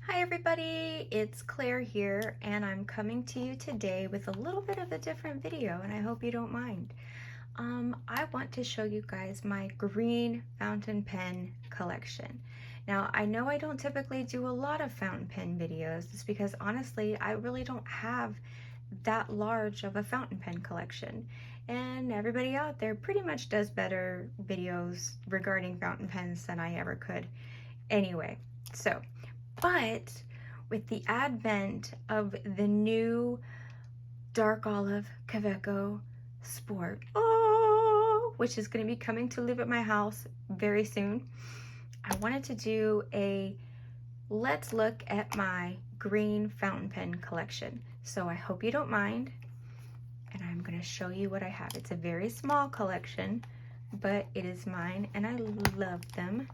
Hi everybody, it's Claire here and I'm coming to you today with a little bit of a different video and I hope you don't mind. I want to show you guys my green fountain pen collection. Now I know I don't typically do a lot of fountain pen videos just because honestly I really don't have that large of a fountain pen collection, and everybody out there pretty much does better videos regarding fountain pens than I ever could. Anyway, but with the advent of the new dark olive Quebeco Sport, which is going to be coming to live at my house very soon, I wanted to do a let's look at my green fountain pen collection. So I hope you don't mind, and I'm going to show you what I have. It's a very small collection, but it is mine and I love them.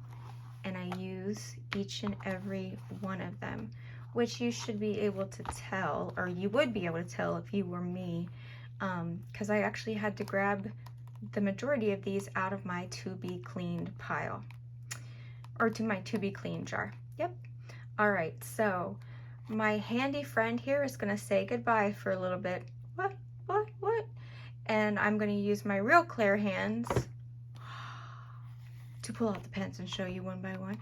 And I use each and every one of them, which you should be able to tell, or you would be able to tell if you were me, because I actually had to grab the majority of these out of my to be cleaned pile, or to my to be cleaned jar. Yep. All right, so my handy friend here is gonna say goodbye for a little bit. What? And I'm gonna use my real Claire hands to pull out the pens and show you one by one.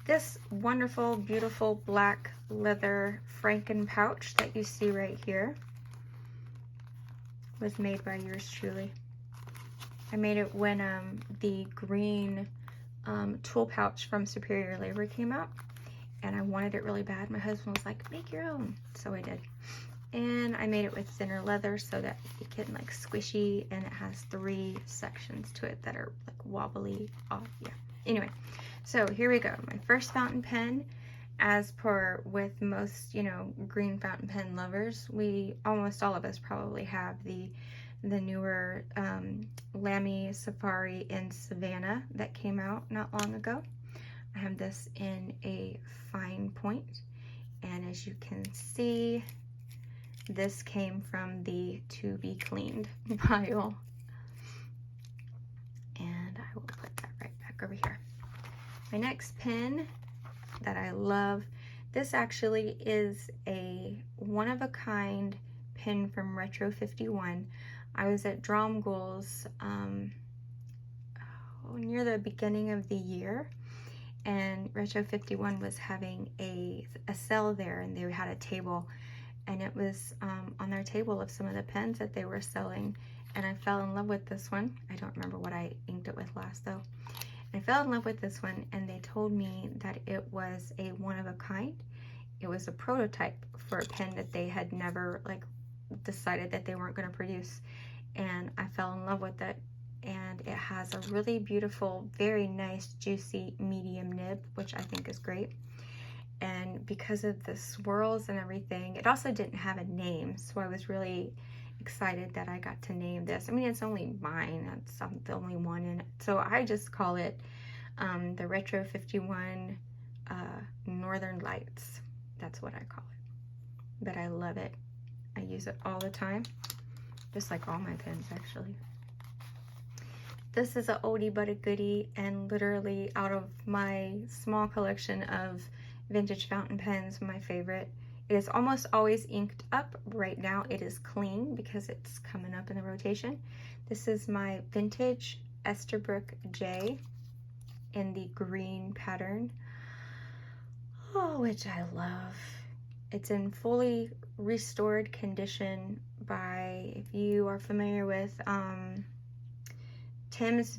This wonderful, beautiful black leather Franken pouch that you see right here was made by yours truly. I made it when the green tool pouch from Superior Labor came out, and I wanted it really bad. My husband was like, make your own, so I did. And I made it with thinner leather so that it can like squishy, and it has 3 sections to it that are like wobbly off. Yeah. Anyway, so here we go. My first fountain pen, as per with most, green fountain pen lovers, almost all of us probably have the newer Lamy Safari in Savannah that came out not long ago. I have this in a fine point, and as you can see, this came from the to be cleaned pile. And I will put that right back over here. My next pen that I love, this actually is a one-of-a-kind pen from Retro 51. I was at Dromgool's near the beginning of the year, and Retro 51 was having a sale there, and they had a table, and it was on their table of some of the pens that they were selling, and I fell in love with this one. I don't remember what I inked it with last though. I fell in love with this one, and they told me that it was a one-of-a-kind. It was a prototype for a pen that they had never decided that they weren't going to produce, and I fell in love with it. And it has a really beautiful, very nice, juicy medium nib, which I think is great. And because of the swirls and everything, it also didn't have a name, so I was really excited that I got to name this. I mean, it's only mine, I'm the only one in it, so I just call it the Retro 51 Northern Lights. That's what I call it, but I love it. I use it all the time, just like all my pens actually. This is an oldie but a goodie, and literally out of my small collection of vintage fountain pens, my favorite. It is almost always inked up. Right now it is clean because it's coming up in the rotation. This is my vintage Esterbrook J in the green pattern, which I love. It's in fully restored condition by, if you are familiar with Tim's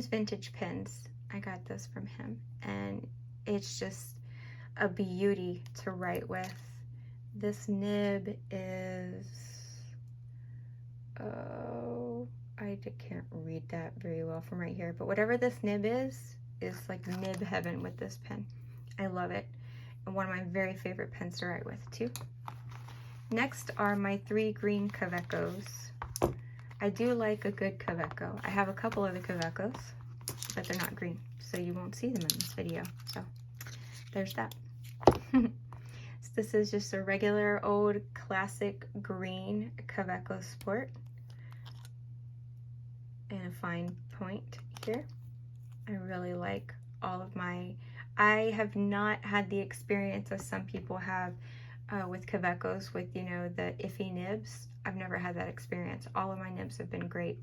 Vintage Pens. I got this from him, and it's just a beauty to write with. This nib is, I can't read that very well from right here, but whatever this nib is like nib heaven with this pen. I love it, and one of my very favorite pens to write with too. Next are my 3 green Quebecos. I do like a good Quebeco. I have a couple of the Quebecos, but they're not green, so you won't see them in this video. So there's that. So this is just a regular old classic green Quebeco Sport and a fine point here. I really like all of my, I have not had the experience as some people have with Quebecos with, you know, the iffy nibs. I've never had that experience. All of my nibs have been great.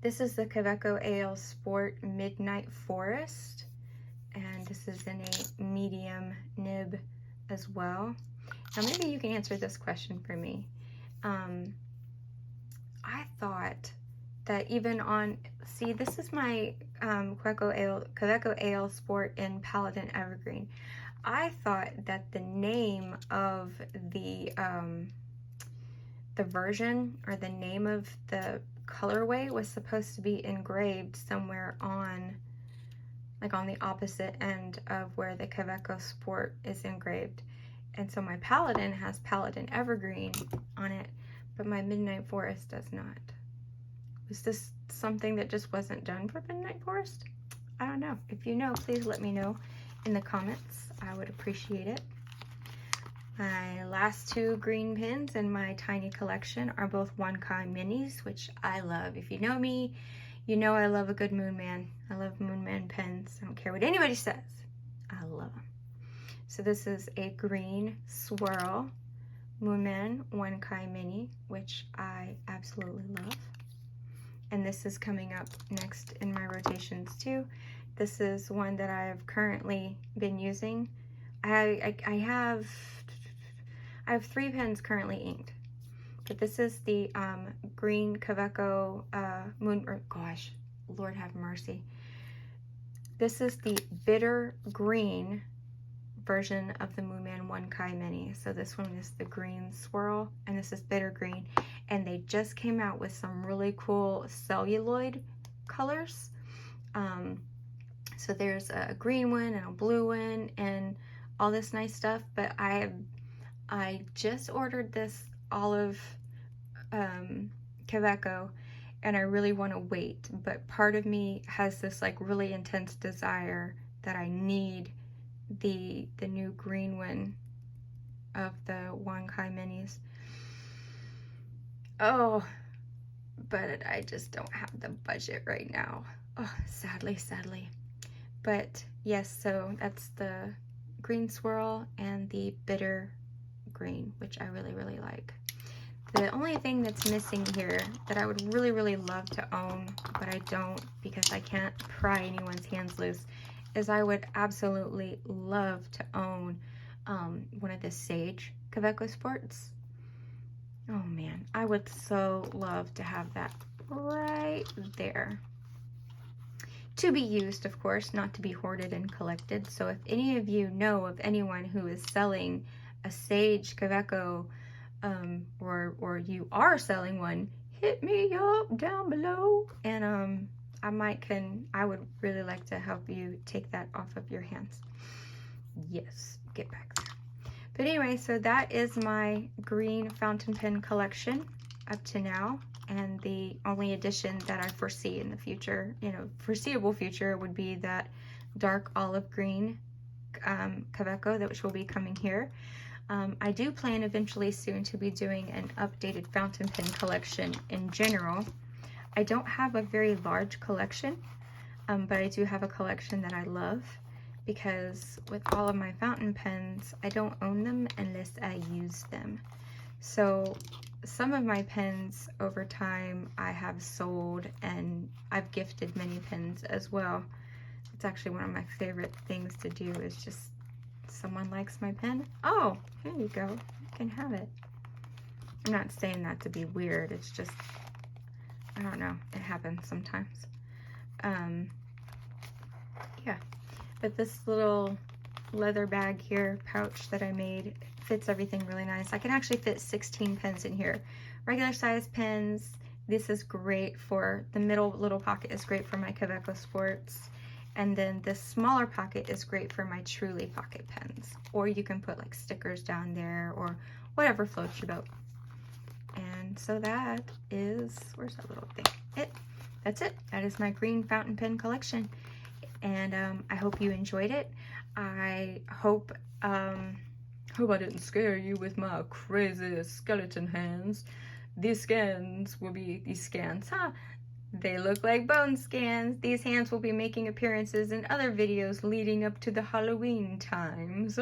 This is the Quebeco Ale Sport Midnight Forest, and this is in a medium nib as well. Now maybe you can answer this question for me. I thought that even on, see, this is my Quebeco Ale Sport in Paladin Evergreen. I thought that the name of the version, or the name of the colorway, was supposed to be engraved somewhere on, like on the opposite end of where the Quebeco Sport is engraved. And so my Paladin has Paladin Evergreen on it, but my Midnight Forest does not. Was this something that just wasn't done for Midnight Forest? I don't know. If you know, please let me know in the comments. I would appreciate it. My last two green pins in my tiny collection are both Wankai Minis, which I love. If you know me, you know I love a good Moon Man. I love Moon Man pins. I don't care what anybody says. I love them. So this is a green swirl Moon Man Wankai Mini, which I absolutely love. And this is coming up next in my rotations too. This is one that I've currently been using. I have 3 pens currently inked, but this is the green Quebeco Moon, or gosh, Lord have mercy. This is the bitter green version of the Moon Man Wankai Mini. So this one is the green swirl, and this is bitter green. And they just came out with some really cool celluloid colors. So there's a green one and a blue one and all this nice stuff, but I just ordered this olive Quebeco, and I really want to wait, but part of me has this like really intense desire that I need the new green one of the Wankai Minis. Oh, but I just don't have the budget right now. Oh, sadly. But yes, so that's the green swirl and the bitter green, which I really like. The only thing that's missing here that I would really love to own, but I don't because I can't pry anyone's hands loose, is I would absolutely love to own one of the Sage Quebeco Sports. Oh man, I would so love to have that right there. To be used, of course, not to be hoarded and collected. So if any of you know of anyone who is selling a Sage Quebeco, or you are selling one, hit me up down below, and I would really like to help you take that off of your hands. Yes, get back there. But anyway, so that is my green fountain pen collection up to now, and the only addition that I foresee in the future, you know, foreseeable future, would be that dark olive green Quebeco, which will be coming here. I do plan eventually soon to be doing an updated fountain pen collection in general. I don't have a very large collection, but I do have a collection that I love, because with all of my fountain pens, I don't own them unless I use them. So some of my pens over time I have sold, and I've gifted many pens as well. It's actually one of my favorite things to do, is just, someone likes my pen, oh, here you go, you can have it. I'm not saying that to be weird, it's just, I don't know, it happens sometimes. Yeah, but this little leather bag here, pouch that I made, fits everything really nice. I can actually fit 16 pens in here. Regular size pens. This is great for, the middle little pocket is great for my Quebeco Sports. And then this smaller pocket is great for my Truly pocket pens. Or you can put like stickers down there, or whatever floats your boat. And so that is, where's that little thing? That's it. That is my green fountain pen collection. And I hope you enjoyed it. I hope I didn't scare you with my crazy skeleton hands. These scans will be, They look like bone scans. These hands will be making appearances in other videos leading up to the Halloween times.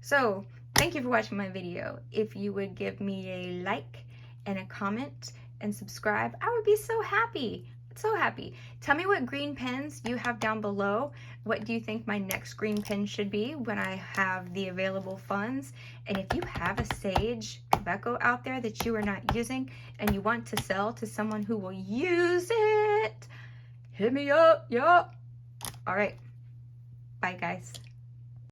So, thank you for watching my video. If you would give me a like and a comment and subscribe, I would be so happy. So happy. Tell me what green pens you have down below. What do you think my next green pen should be when I have the available funds? And if you have a Sage Quebeco out there that you are not using and you want to sell to someone who will use it, hit me up. Yup. All right. Bye, guys.